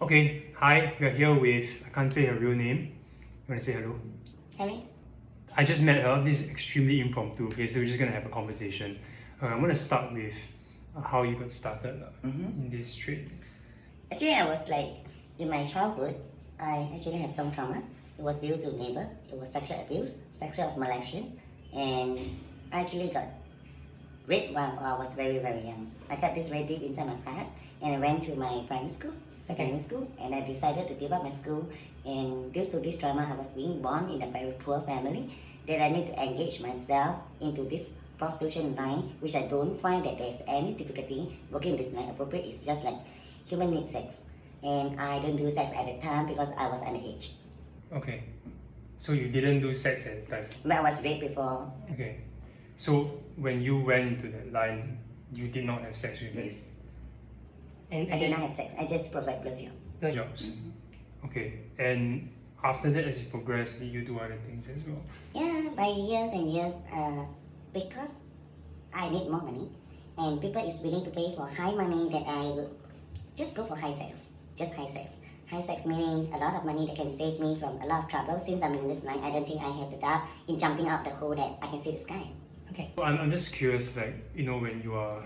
Okay, hi, we're here with, I can't say her real name. You want to say hello? Hello. I just met her. This is extremely impromptu, okay, so we're just going to have a conversation. I'm going to start with how you got started in this trade. Actually, I was like, in my childhood, I actually have some trauma. It was due to neighbor. It was sexual abuse, sexual molestation, and I actually got raped while I was very, very young. I got this very deep inside my heart, and I went to my primary school, secondary school, and I decided to give up my school. And due to this trauma, I was being born in a very poor family, that I need to engage myself into this prostitution line, which I don't find that there's any difficulty working this line appropriate. It's just like human need sex. And I don't do sex at the time because I was underage. Okay, so you didn't do sex at the time? But I was raped before. Okay, so when you went into that line, you did not have sex with me? Yes. I did not have sex. I just provide blowjob. Blowjobs? Okay, and after that, as you progressed, did you do other things as well? Yeah, by years and years, because I need more money, and people is willing to pay for high money, that I will just go for high sex. Just high sex. High sex meaning a lot of money that can save me from a lot of trouble. Since I'm in this line, I don't think I have the doubt in jumping out the hole that I can see the sky. Okay. So I'm just curious, like, when you are...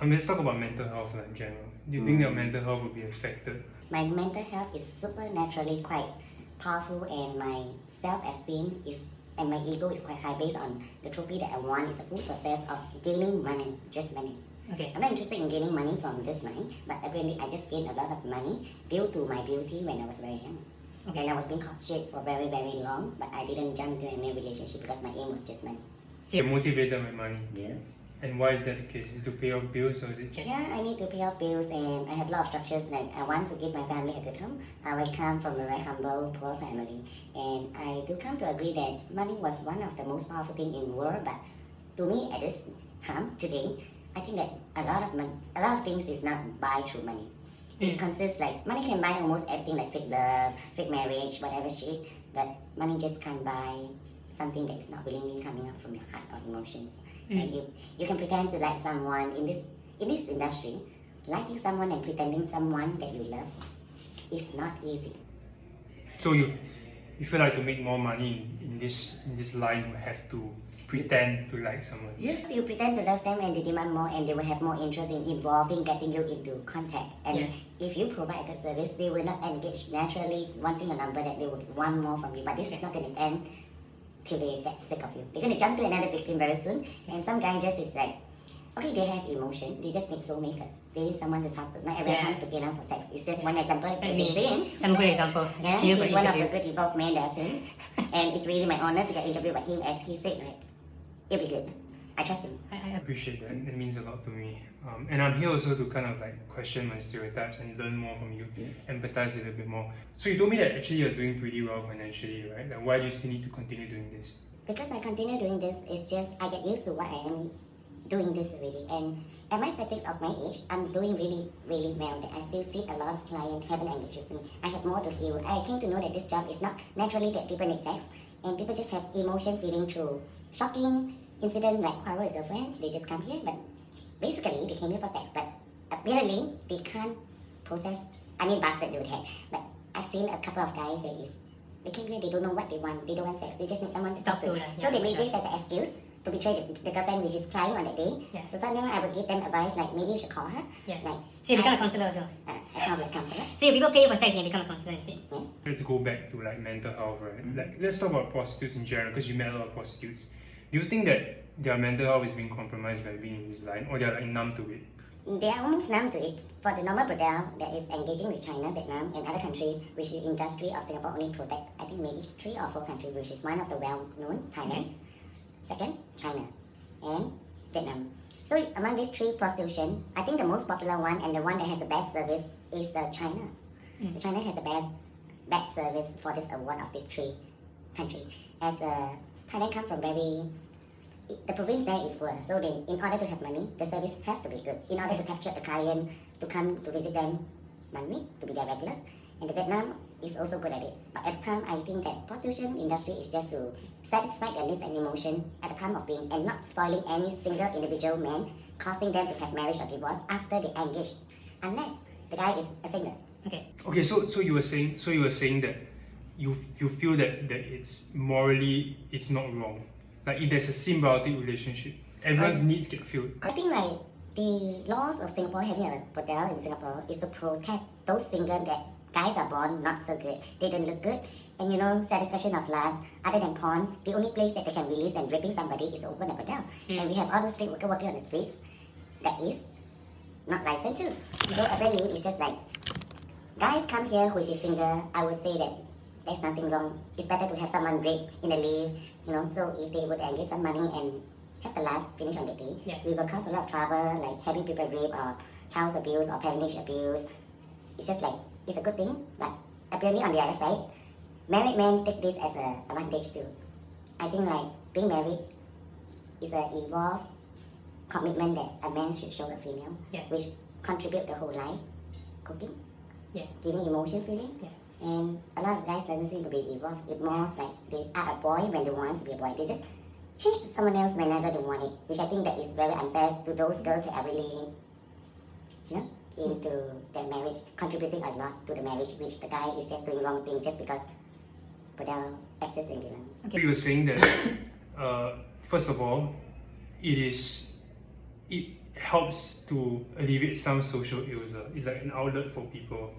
let's talk about mental health in general. Do you think your mental health will be affected? My mental health is supernaturally quite powerful, and my self-esteem is, and my ego is quite high based on the trophy that I want. It's a full success of gaining money, just money. Okay. I'm not interested in gaining money from this line, but apparently I just gained a lot of money due to my beauty when I was very young. Okay. And I was being courtship for very, very long, but I didn't jump into any relationship because my aim was just money. So you're motivated by money? Yes. And why is that the case? Is it to pay off bills, or is it just... Yeah, I need to pay off bills, and I have a lot of structures. Like, I want to give my family a good home. I will come from a very humble, poor family, and I do come to agree that money was one of the most powerful things in the world. But to me, at this time, today, I think that a lot of things is not buy through money. It consists like, money can buy almost everything, like fake love, fake marriage, whatever shit, but money just can't buy something that is not willingly coming out from your heart or emotions. And you can pretend to like someone in this industry. Liking someone and pretending someone that you love is not easy. So you feel like to make more money in this line, you have to pretend to like someone? Yes, you pretend to love them, and they demand more, and they will have more interest in involving, getting you into contact. And if you provide a good service, they will not engage naturally wanting a number that they would want more from you. But this is not going to end till they get sick of you. They're going to jump to another victim very soon. And some guy just is like, okay, they have emotion. They just need soulmaker. They need someone to talk to. Not everyone comes to Vietnam for sex. It's just one example. Some good example. Yeah, he's one of the good evolved men that I've seen. And it's really my honor to get interviewed by him, as he said, like, it'll be good. I trust him. I appreciate that. It means a lot to me. And I'm here also to kind of like question my stereotypes and learn more from you, empathize a little bit more. So you told me that actually you're doing pretty well financially, right? Like, why do you still need to continue doing this? Because I continue doing this, it's just I get used to what I am doing this already. And at my statistics of my age, I'm doing really, really well. That I still see a lot of clients haven't engaged with me. I have more to heal. I came to know that this job is not naturally that people need sex, and people just have emotion feeling through shocking incident like quarrel with their friends. They just come here, but basically they came here for sex. But apparently they can't process. I mean, bastard do that. But I've seen a couple of guys that is, they came here, they don't know what they want. They don't want sex. They just need someone to talk to. So they make this as an excuse to betray the girlfriend which is crying on that day. So sometimes I would give them advice like, maybe you should call her. Like, so you become a counselor also? I sound like a counselor. So people pay for sex and you become a counselor instead? Let's go back to like mental health, right? Like, let's talk about prostitutes in general, because you met a lot of prostitutes. Do you think that their mental health is being compromised by being in this line, or they're like numb to it? They are almost numb to it. For the normal Bradell that is engaging with China, Vietnam, and other countries, which the industry of Singapore only protect, I think maybe 3 or 4 countries, which is one of the well-known, Thailand. Second, China, and Vietnam. So among these 3 prostitution, I think the most popular one and the one that has the best service is the China. The China has the best service for this award of these 3 countries. As Thailand comes from the province there is poor, so in order to have money, the service has to be good. In order to capture the client to come to visit them monthly, to be their regulars. And the Vietnam is also good at it. But at the time, I think that prostitution industry is just to satisfy their needs and emotion at the time of being, and not spoiling any single individual man, causing them to have marriage or divorce after they engage. Unless the guy is a singer. Okay. Okay, so you were saying that you feel that it's morally it's not wrong. Like if there's a symbiotic relationship, everyone's needs get filled. I think like the laws of Singapore, having a bordel in Singapore, is to protect those singles that guys are born not so good. They don't look good. And you know, satisfaction of lust, other than porn, the only place that they can release and raping somebody is to open a bordel. And we have all those street workers working on the streets that is not licensed too. So apparently it's just like, guys come here who is single, I would say that there's nothing wrong. It's better to have someone rape in the lift, you know, so if they would engage some money and have the last finish on the day, Yeah. we will cause a lot of trouble, like having people rape or child abuse or parentage abuse. It's just like, it's a good thing, but apparently on the other side, married men take this as an advantage too. I think like being married is an evolved commitment that a man should show a female, Yeah. which contribute the whole life, cooking, Yeah. giving emotion feeling. Yeah. And a lot of guys doesn't seem to be evolved. It more like they are a boy when they want to be a boy. They just change to someone else whenever they want it, which I think that is very unfair to those girls that are really, you know, into their marriage, contributing a lot to the marriage, which the guy is just doing wrong thing just because Padel access in Geylang. Okay. You were saying that first of all, it helps to alleviate some social ills. It's like an outlet for people.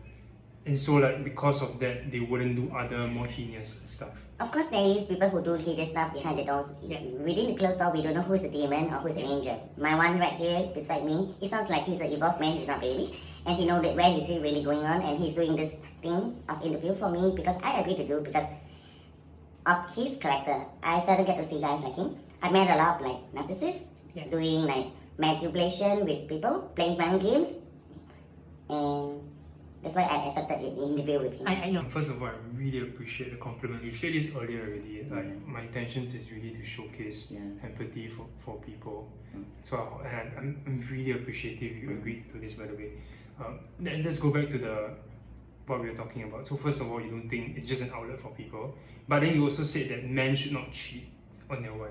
And so like because of that, they wouldn't do other more heinous stuff. Of course, there is people who do hidden stuff behind the doors. Yeah. Within the closed door, we don't know who's the demon or who's the angel. My one right here beside me, it sounds like he's an evolved man, he's not baby. And he knows that where is he really going on, and he's doing this thing of interview for me because I agree to do because of his character. I seldom get to see guys like him. I met a lot of like narcissists, Yeah. doing like manipulation with people, playing mind games, and that's why I accepted the interview with him. I know. First of all, I really appreciate the compliment. You shared this earlier already. Like my intentions is really to showcase empathy for people. So and I'm really appreciative you agreed to this, by the way. Then let's go back to what we were talking about. So first of all, you don't think it's just an outlet for people, but then you also said that men should not cheat on their wife.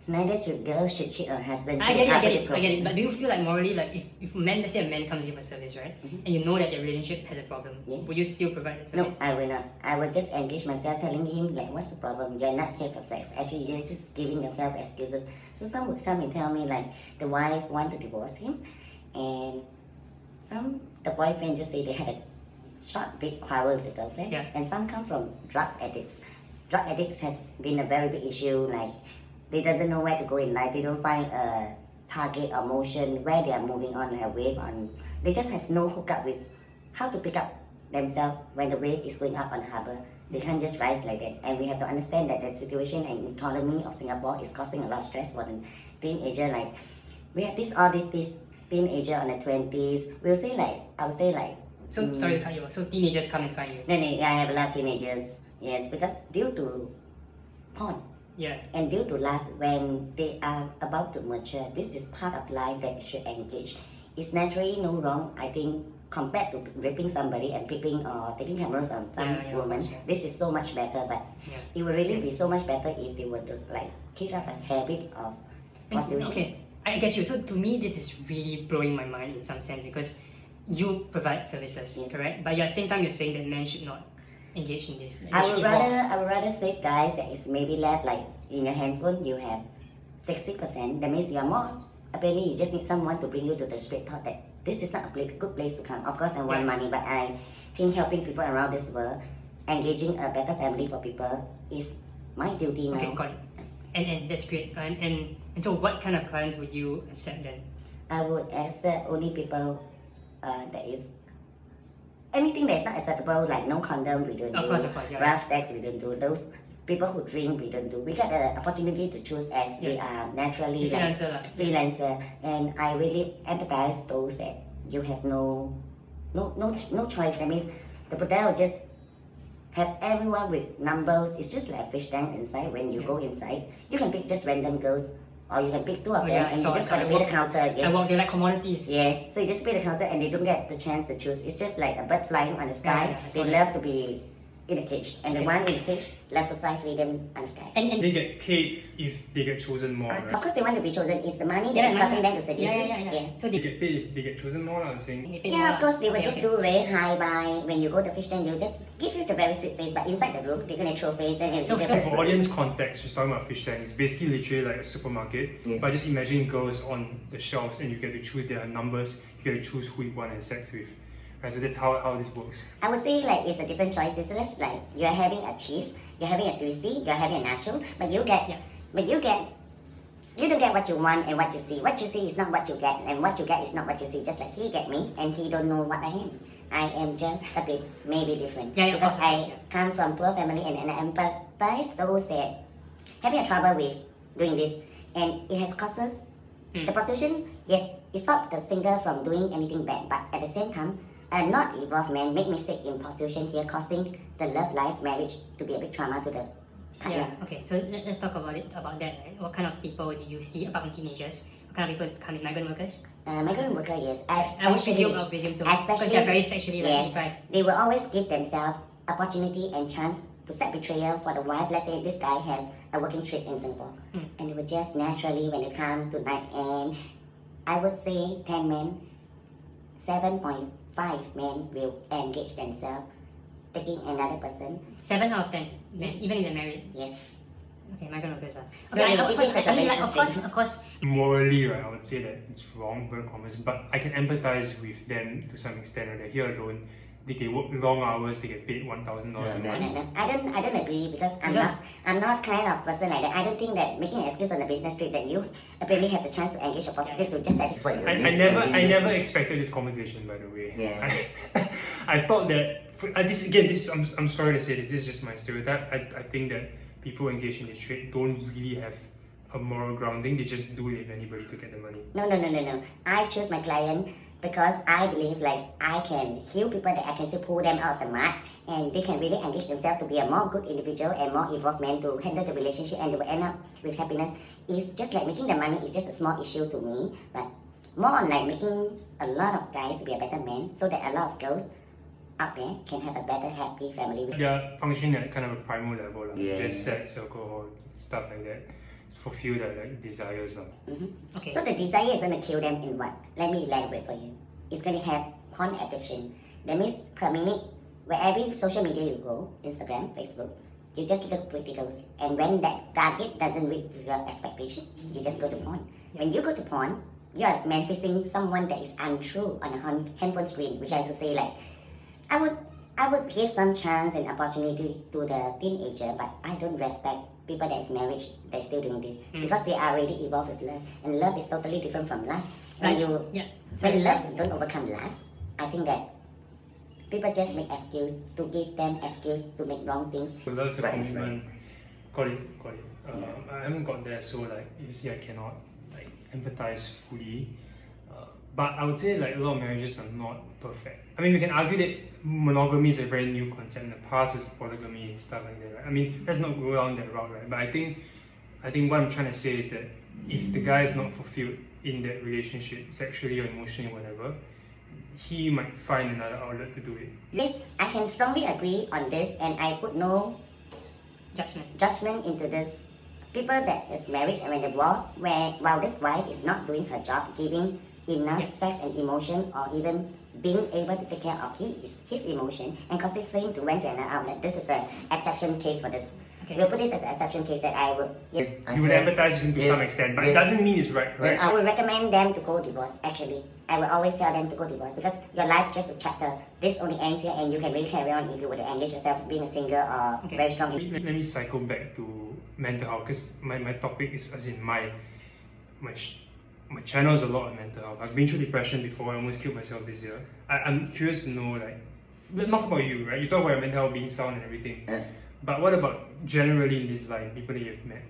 Neither should girls should cheat on husband. I get it. But do you feel like morally, like if men, let's say a man comes in for service, right, and you know that their relationship has a problem, Yes. would you still provide that No, service? I will not. I will just engage myself, telling him like, what's the problem? You're not here for sex. Actually, you're just giving yourself excuses. So some would come and tell me like the wife want to divorce him, and the boyfriend just say they had a short big quarrel with the girlfriend, Yeah. and some come from drugs addicts. Drug addicts has been a very big issue. Like they doesn't know where to go in life. They don't find a target or motion where they are moving on, a wave on. They just have no hookup with how to pick up themselves when the wave is going up on the harbor. They can't just rise like that. And we have to understand that the situation and economy of Singapore is causing a lot of stress for the teenager. Like we have this teenager on the 20s. I would say like. So sorry to cut you off. So teenagers come and find you. I have a lot of teenagers. Yes, because due to porn. Yeah. And due to lust, when they are about to mature, this is part of life that should engage. It's naturally no wrong, I think, compared to raping somebody and peeping or taking cameras on some Yeah, woman. of course, yeah. This is so much better, but Yeah. it would really be so much better if they would like keep up a habit of prostitution. Okay, I get you. So to me, this is really blowing my mind in some sense because you provide services, Yes. correct? But at the same time, you're saying that men should not engage in this. I would rather say guys that is maybe left like in your handphone you have 60%. That means you're more. Apparently you just need someone to bring you to the straight thought that this is not a good place to come. Of course I want Yeah. money, but I think helping people around this world, engaging a better family for people is my duty now. Okay, got it. And that's great. And so what kind of clients would you accept then? I would accept only people that is anything that's not acceptable, like no condom we don't Of do, course, yeah. rough sex we don't do, those people who drink we don't do. We get the opportunity to choose as we are naturally like Freelancer lah. freelancer, and I really empathize those that you have no choice. That means the hotel just have everyone with numbers. It's just like a fish tank inside. When you go inside, you can pick just random girls, or you can pick two of them, yeah, and you so just I gotta pay the walk- counter. I Yes. walk, they're like commodities. Yes, so you just pay the counter and they don't get the chance to choose. It's just like a bird flying on the sky. Yeah, I saw They that. love to be in a cage, and the one in the cage love to fly freedom on the sky. And They get paid if they get chosen more, right? Of course, they want to be chosen. It's the money yeah, that's causing them to seduce you. yeah. So They they get paid if they get chosen more, I'm saying. they pay Yeah, more of course, they will okay, just okay. do very high by when you go to fish tank. They'll just give you the very sweet face, but inside the room, they're gonna throw face. Then they'll So- give so you For audience context, just talking about fish tank, it's basically literally like a supermarket. Yes. But just imagine girls on the shelves and you get to choose their numbers, you get to choose who you want to have sex with. Right, so that's how this works. I would say like it's a different choice. It's just like you're having a cheese, you're having a twisty, you're having a nacho, but you get, Yeah. you don't get what you want and what you see. What you see is not what you get, and what you get is not what you see. Just like he get me, and he don't know what I am. I am just a bit maybe different Yeah, of because course, I come from poor family and I empathize those that having a trouble with doing this, and it has causes the prostitution. Yes, it stopped the singer from doing anything bad, but at the same time, a not evolved man make mistake in prostitution here, causing the love life marriage to be a big trauma to the partner. Yeah, okay. So let's talk about that, right? What kind of people do you see apart from teenagers? What kind of people come in? Migrant workers? Migrant worker, yes. I would presume so. Because they're very sexually yes, deprived. they will always give themselves opportunity and chance to set betrayal for the wife. Let's say this guy has a working trip in Singapore, and they will just naturally, when they come to night end, I would say 10 men, 7.5 men will engage themselves taking another person. 7 out of 10, Yes. even if they're married. Yes. Okay, migrant workers are. So Okay, it of course, is I mean, a like, business of course. Morally, right, I would say that it's wrong, very common, but I can empathize with them to some extent. Right? They're here alone, they can work long hours, they get paid $1,000 a month. No. I don't agree because I'm not kind of person like that. I don't think that making an excuse on a business trip that you apparently have the chance to engage a prostitute to just satisfy you. I never expected this conversation, by the way. Yeah. I thought that I'm sorry to say this is just my stereotype. I think that people engaged in this trade don't really have a moral grounding. They just do it if anybody to get the money. No. I choose my client because I believe like I can heal people, that I can still pull them out of the mud, and they can really engage themselves to be a more good individual and more evolved man to handle the relationship, and they will end up with happiness. It's just like making the money is just a small issue to me, but more on like making a lot of guys to be a better man, so that a lot of girls out there can have a better, happy family. They are functioning at kind of a primal level, Yes. just sex, alcohol, stuff like that, fulfill their like desires. Okay. So the desire is going to kill them in what? Let me elaborate for you. It's going to have porn addiction. That means per minute, wherever social media you go, Instagram, Facebook, you just look pretty girls. And when that target doesn't reach your expectation, you just go to porn. When you go to porn, you are manifesting someone that is untrue on a handphone screen, which I would say like, I would give some chance and opportunity to the teenager, but I don't respect people that is married that is still doing this because they are already evolved with love, and love is totally different from lust. When when love don't overcome lust, I think that people just make excuse to give them excuse to make wrong things. So that's a commitment. Got it. I haven't got there, so like you see, I cannot like empathize fully. But I would say like a lot of marriages are not perfect. I mean, we can argue that monogamy is a very new concept. In the past is polygamy and stuff like that. Right? I mean, let's not go down that route, right? But I think what I'm trying to say is that if the guy is not fulfilled in that relationship, sexually or emotionally, whatever, he might find another outlet to do it. Yes, I can strongly agree on this, and I put no judgment into this. People that is married and when they walk, while this wife is not doing her job, giving enough sex and emotion, or even being able to take care of his emotion and causing him to went to another outlet. This is an exception case for this. Okay. We'll put this as an exception case that I would. Yes. You would empathize with him to some extent, but it doesn't mean it's right, correct? I would recommend them to go divorce. Actually, I will always tell them to go divorce because your life just a chapter. This only ends here, and you can really carry on if you would engage yourself being a single or very strong. Let me cycle back to mental health because my topic is as in my channel is a lot on mental health. I've been through depression before. I almost killed myself this year. I'm curious to know, like, not about you, right? You talk about your mental health being sound and everything. But what about generally in this line, people that you've met?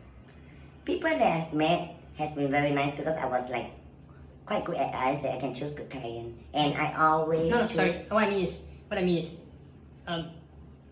People that I've met has been very nice because I was like quite good at eyes that I can choose good client, and I always choose. Sorry. What I mean is,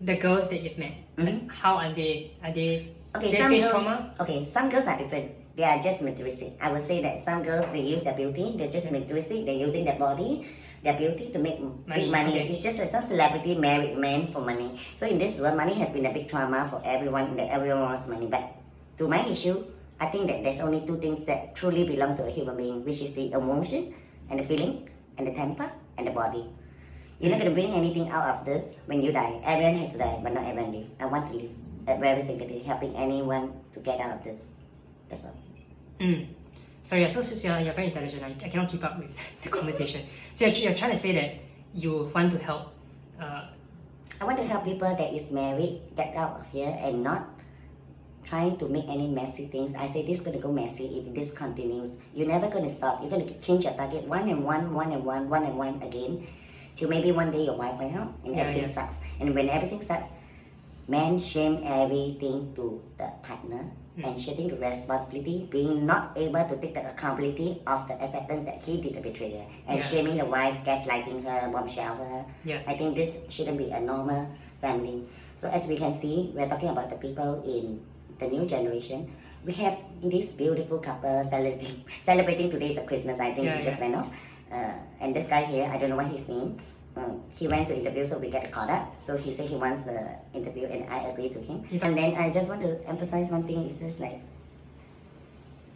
the girls that you've met, like, how are they? Are they? Okay, they some face girls. trauma? Okay, some girls are different. They are just materialistic. I would say that some girls they use their beauty. They're just materialistic. They're using their body. their beauty to make big money. Okay. It's just like some celebrity married men for money. So in this world, money has been a big trauma for everyone, that everyone wants money. But to my issue, I think that there's only two things that truly belong to a human being, which is the emotion and the feeling and the temper and the body. You're not going to bring anything out of this when you die. Everyone has to die, but not everyone live. I want to live every single day, helping anyone to get out of this. That's all. So yeah, so you're very intelligent. I cannot keep up with the conversation. So you're trying to say that you want to help. I want to help people that is married get out of here and not trying to make any messy things. I say this is going to go messy if this continues. You're never going to stop. You're going to change your target one and one again, till maybe one day your wife went out and everything sucks. And when everything sucks, men shame everything to the partner and shifting the responsibility, being not able to take the accountability of the acceptance that he did the betrayal, and shaming the wife, gaslighting her, bombshell her. I think this shouldn't be a normal family. So as we can see, we're talking about the people in the new generation. We have this beautiful couple celebrating today's Christmas. I think it just went off. And this guy here, I don't know what his name. He went to interview, so we get caught up. So he said he wants the interview, and I agree to him. And then I just want to emphasize one thing. It's just like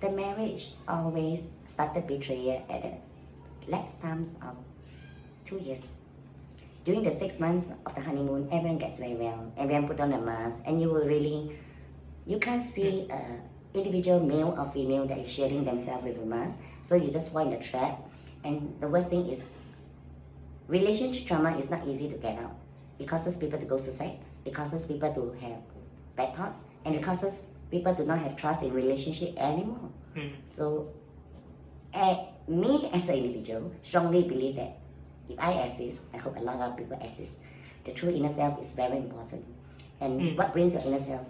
the marriage always started betrayal at the lapse times of 2 years. During the 6 months of the honeymoon, everyone gets very well. Everyone put on a mask, and you can't see an individual male or female that is sharing themselves with a mask. So you just fall in the trap. And the worst thing is, relationship trauma is not easy to get out. It causes people to go suicide. It causes people to have bad thoughts, and it causes people to not have trust in relationship anymore. So, me as an individual strongly believe that if I exist, I hope a lot of people exist. The true inner self is very important. And what brings your inner self?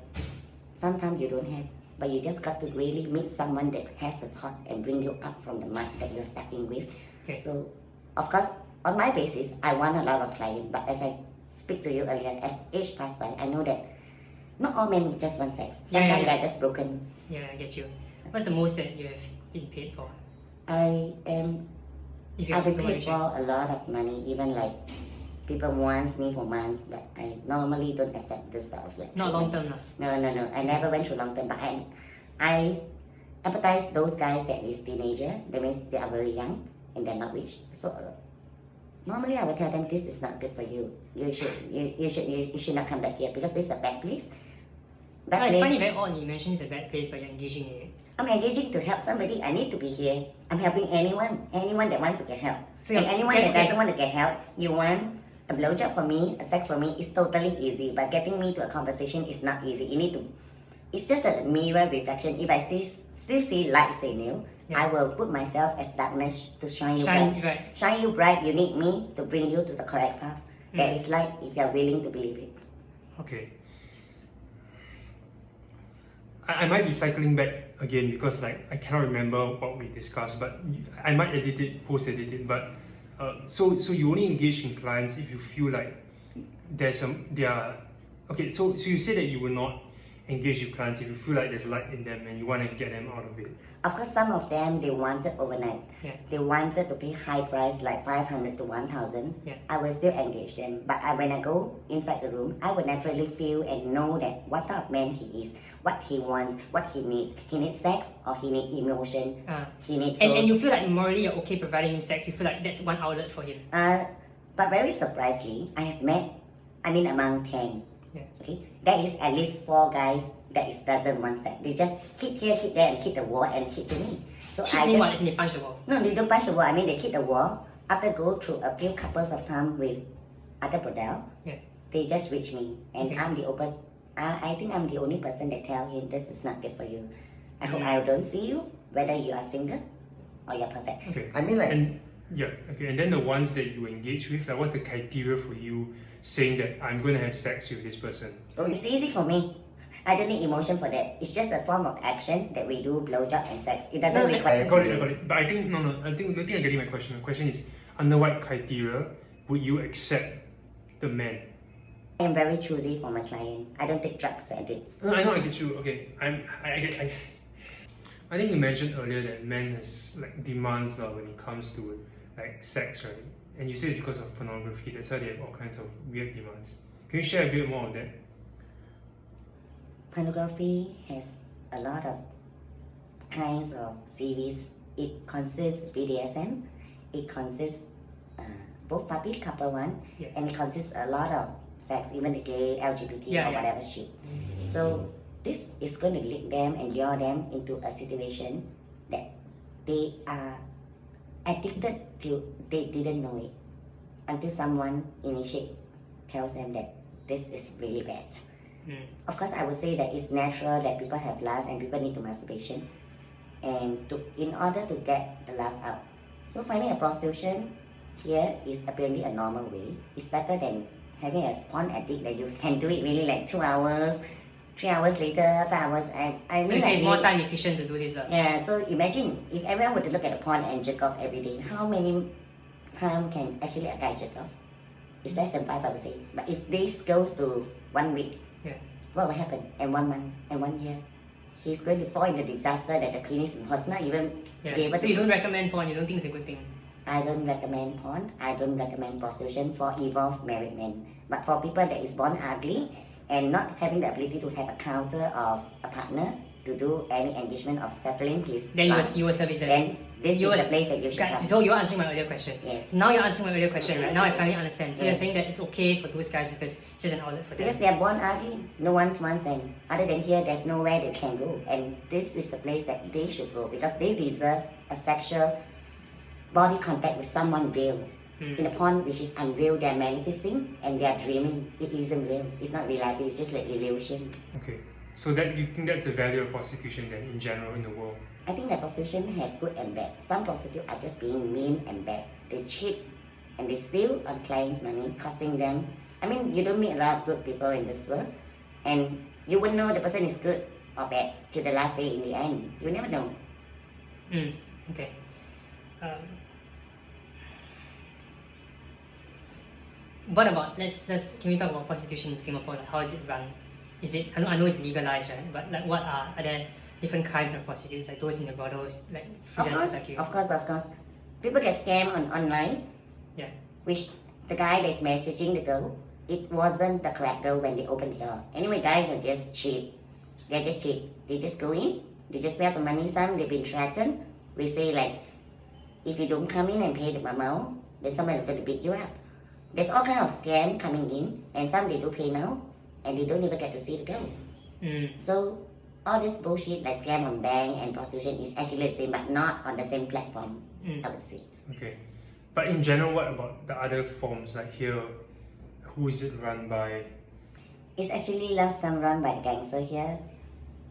Sometimes you don't have, but you just got to really meet someone that has the thought and bring you up from the mud that you're stuck in with. So, of course, on my basis, I want a lot of clients, but as I speak to you earlier, as age passes by, I know that not all men just want sex. Sometimes they're just broken. Yeah, I get you. What's the most that you have been paid for? I've been paid for a lot of money, even like people wants me for months, but I normally don't accept this stuff. Like not long term, no. I never went through long term, but I empathize those guys that is teenager. That means they are very young and they're not rich. So normally I would tell them this is not good for you. You should not come back here because this is a bad place. I find it very odd you mentioned it's a bad place, but you're engaging in it. I'm engaging to help somebody. I need to be here. I'm helping anyone that wants to get help. So and anyone that doesn't want to get help, you want a blowjob for me, a sex for me is totally easy. But getting me to a conversation is not easy. You need to. It's just a mirror reflection. If I still see light in you, I will put myself as darkness to shine you bright. Shine you bright. You need me to bring you to the correct path. That is light if you are willing to believe it. Okay. I might be cycling back again because like I cannot remember what we discussed, but I might edit it, post-edit it. But so you only engage in clients if you feel like okay. So you say that you will not engage with clients if you feel like there's light in them and you want to get them out of it. Of course, some of them they wanted overnight. They wanted to pay high price like 500 to 1,000. I will still engage them, but when I go inside the room, I will naturally feel and know that what type of man he is, what he wants, what he needs. He needs sex or he needs emotion. He needs. And you feel like morally you're okay providing him sex. You feel like that's one outlet for him. But very surprisingly, I have met. Among 10. Okay, there is at least 4 guys that doesn't want sex. They just hit here, hit there, and hit the wall and hit to me. So they punch the wall? No, they don't punch the wall. I mean, they hit the wall. After go through a few couples of time with other bordel, they just reach me, and I'm the opposite. I think I'm the only person that tell him this is not good for you. I hope I don't see you, whether you are single or you're perfect. Okay. I mean, like. And then the ones that you engage with, like what's the criteria for you saying that I'm going to have sex with this person? Oh, it's easy for me. I don't need emotion for that. It's just a form of action that we do, blowjob and sex. It doesn't require. I got it. But I think I think I'm getting my question. The question is, under what criteria would you accept the man? I am very choosy for my client. I don't take drugs and addicts. No, I know I get you. Okay, I think you mentioned earlier that men has like demands when it comes to like sex, right? and you say it's because of pornography. That's why they have all kinds of weird demands. Can you share a bit more of that? Pornography has a lot of kinds of series. It consists BDSM, it consists both party couple one, Yeah. and it consists a lot of sex, even the gay, LGBT Yeah, or yeah. whatever shit. So this is going to lead them and lure them into a situation that they are addicted to. They didn't know it until someone tells them that this is really bad. Of course, I would say that it's natural that people have lust and people need to masturbation, and in order to get the lust out. So finding a prostitution here is apparently a normal way. It's better than having a porn addict that you can do it really like 2 hours, 3 hours later, 5 hours. I So mean, you say like it's more time efficient to do this. yeah, so imagine if everyone were to look at a porn and jerk off every day, how many times can actually a guy jerk off? It's less than 5, I would say. But if this goes to 1 week, Yeah. what will happen? And 1 month, and 1 year? He's going to fall into disaster that the penis was not even be Yeah. able So to. you don't recommend porn, you don't think it's a good thing? I don't recommend porn. I don't recommend prostitution for evolved married men. But for people that is born ugly and not having the ability to have a counter of a partner to do any engagement of settling his Then life, you will service them. then this You is will- the place that you should come. So you're answering my earlier question. Yes. So now you're answering my earlier question, right? Now I finally understand. So Yes. you're saying that it's okay for those guys because it's just an outlet for them. Because they are born ugly, no one wants them. Other than here, there's nowhere they can go. And this is the place that they should go because they deserve a sexual body contact with someone real. In a porn which is unreal, they're manifesting and they're dreaming. It isn't real. It's not reality, it's just like illusion. Okay, so that you think that's the value of prostitution then in general in the world? I think that prostitution have good and bad. Some prostitutes are just being mean and bad. They cheat and they steal on clients' money, costing them. I mean, you don't meet a lot of good people in this world, and you wouldn't know the person is good or bad till the last day in the end. You never know. Okay. What about can we talk about prostitution in Singapore? Like how is it run? Is it I know it's legalized, right? But like what are there different kinds of prostitutes, like those in the brothels, like freelancers like you? Of course. People get scammed online, Yeah. which the guy that's messaging the girl, it wasn't the correct girl when they opened the door. Anyway, guys are just cheap. They're just cheap. They just go in, they just pay the money. Some they've been threatened. We say like, if you don't come in and pay the amount, then someone is going to beat you up. There's all kind of scam coming in, and some they do pay now, and they don't even get to see the girl. So all this bullshit like scam on bank and prostitution is actually the same, but not on the same platform. I would say. Okay, but in general, what about the other forms like here? Who is it run by? It's actually last time run by the gangster here.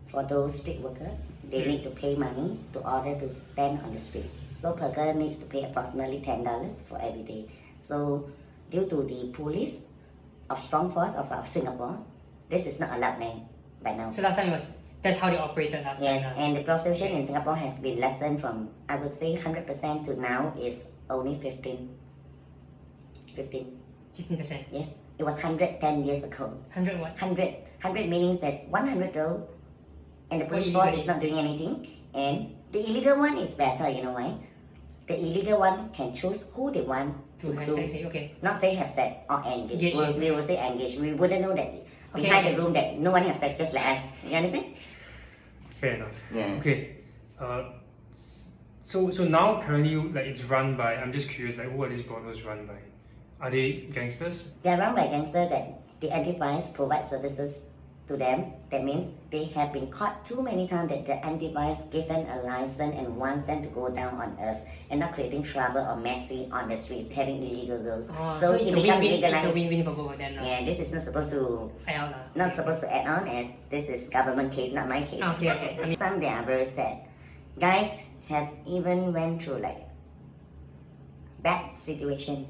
For those street workers, they need to pay money to order to stand on the streets. So per girl needs to pay approximately $10 for every day. So due to the police of strong force of Singapore, this is not allowed now by now. So last time that's how they operated last Yes, time. and the prostitution in Singapore has been lessened from, I would say 100% to now is only 15. 15%. Yes, it was 110 years ago. 100 what? 100 means that's 100 girl, and the police illegally. force is not doing anything. And the illegal one is better, you know why? The illegal one can choose who they want To to have do. sex, okay. Not say have sex or engage. Engage. We will say engage. We wouldn't know that Okay, behind okay. the room that no one have sex, just like us. You understand? Fair enough. Yeah. Okay. So now currently like it's run by. I'm just curious, like who are these brothels run by? Are they gangsters? They are run by gangsters that the anti-vice provide services to them. That means they have been caught too many times that the anti-vice give them a license and wants them to go down on earth and not creating trouble or messy on the streets, having illegal girls. So it it's a become win-win. It's a legalized. win-win for both of them. Yeah, this is not supposed to add on as this is government case, not my case. Okay. I mean, Some they are very sad. Guys have even went through like bad situation.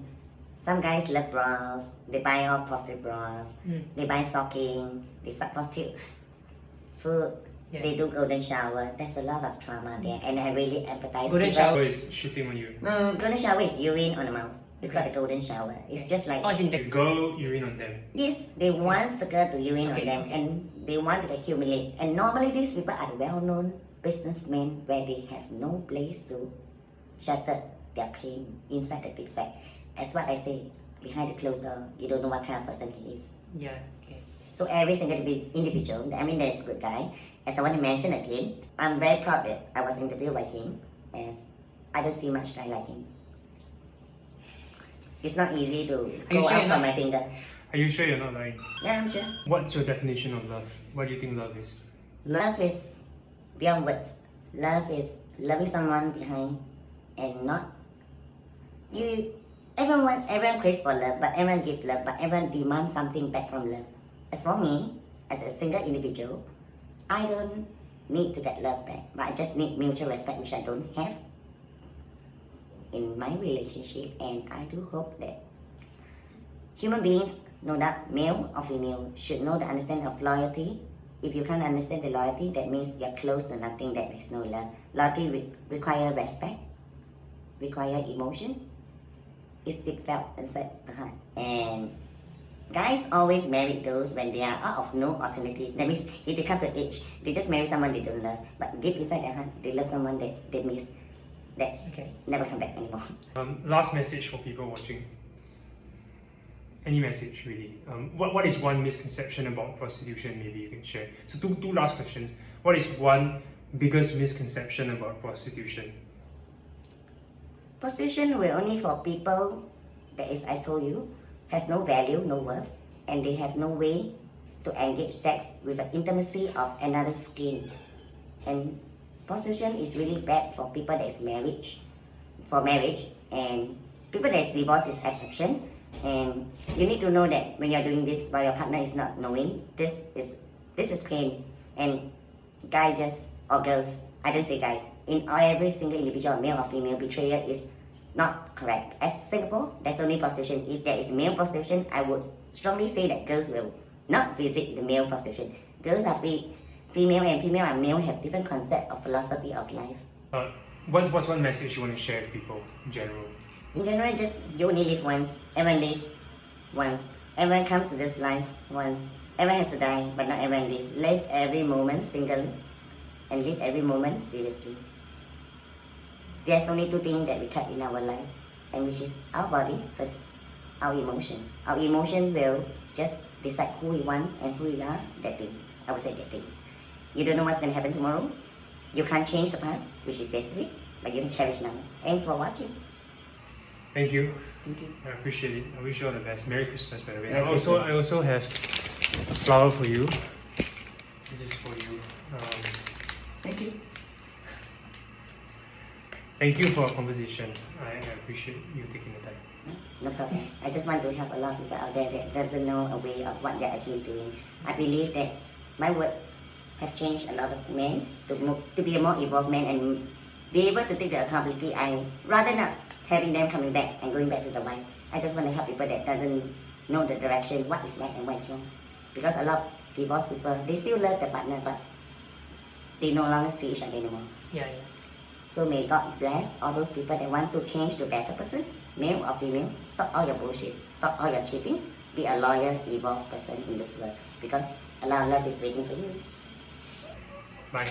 Some guys love bras, they buy off prostitute bras, they buy stocking, they suck prostitute food, they do golden shower. There's a lot of trauma there, and I really empathize. Golden people. shower? Or is shitting on you? No, golden shower is urine on the mouth. It's called a golden shower. It's just like it's in The girl urine on them. this. They want the girl to urine on Okay, them, okay. and they want to accumulate. And normally these people are well-known businessmen where they have no place to shelter their pain inside the deep side. as what I say, behind the closed door, you don't know what kind of person he is. Yeah. Okay. So every single individual, I mean, there's a good guy. As I want to mention again, I'm very proud that I was interviewed by him, as I don't see much guy like him. It's not easy to you go sure out you're from not- my finger. Are you sure you're not lying? Yeah, I'm sure. What's your definition of love? What do you think love is? Love is beyond words. Love is loving someone behind and not you. Everyone craves for love, but everyone gives love, but everyone demands something back from love. As for me, as a single individual, I don't need to get love back, but I just need mutual respect, which I don't have in my relationship. And I do hope that human beings, no doubt male or female, should know the understanding of loyalty. If you can't understand the loyalty, that means you're close to nothing, that is no love. Loyalty require respect, require emotion. It's deep felt inside the heart. And guys always marry girls when they are out of no alternative. That means if they come to age, they just marry someone they don't love. But deep inside their heart, they love someone that they miss, that Okay. never come back anymore. Last message for people watching. Any message really. What is one misconception about prostitution maybe you can share? So two last questions. What is one biggest misconception about prostitution? Prostitution will only for people that is, I told you, has no value, no worth, and they have no way to engage sex with the intimacy of another skin. And prostitution is really bad for people that is marriage, and people that is divorced is exception. And you need to know that when you're doing this while your partner is not knowing, this is pain. And guys or girls, I don't say guys, in every single individual, male or female, betrayal is not correct. As Singapore, there's only prostitution. If there is male prostitution, I would strongly say that girls will not visit the male prostitution. Girls are female, and female and male have different concept of philosophy of life. What's one message you want to share with people in general? In general, just you only live once. Everyone live once. Everyone come to this life once. Everyone has to die, but not everyone live. Live every moment single, and live every moment seriously. There's only two things that we cut in our life, and which is our body first, our emotion. Our emotion will just decide who we want and who we are that day. I would say that day. You don't know what's going to happen tomorrow. You can't change the past, which is yesterday, but you can cherish now. Thanks for watching. Thank you. Thank you. I appreciate it. I wish you all the best. Merry Christmas, by the way. Merry I also have a flower for you. This is for you. Thank you. Thank you for our conversation. I appreciate you taking the time. No problem. I just want to help a lot of people out there that doesn't know a way of what they're actually doing. I believe that my words have changed a lot of men to be a more evolved man and be able to take the accountability. I rather not having them coming back and going back to the wife. I just want to help people that doesn't know the direction, what is right and what is wrong. Because a lot of divorced people, they still love their partner, but they no longer see each other anymore. Yeah. So may God bless all those people that want to change to a better person, male or female. Stop all your bullshit. Stop all your cheating. Be a loyal, evolved person in this world. Because a lot of love is waiting for you. Bye.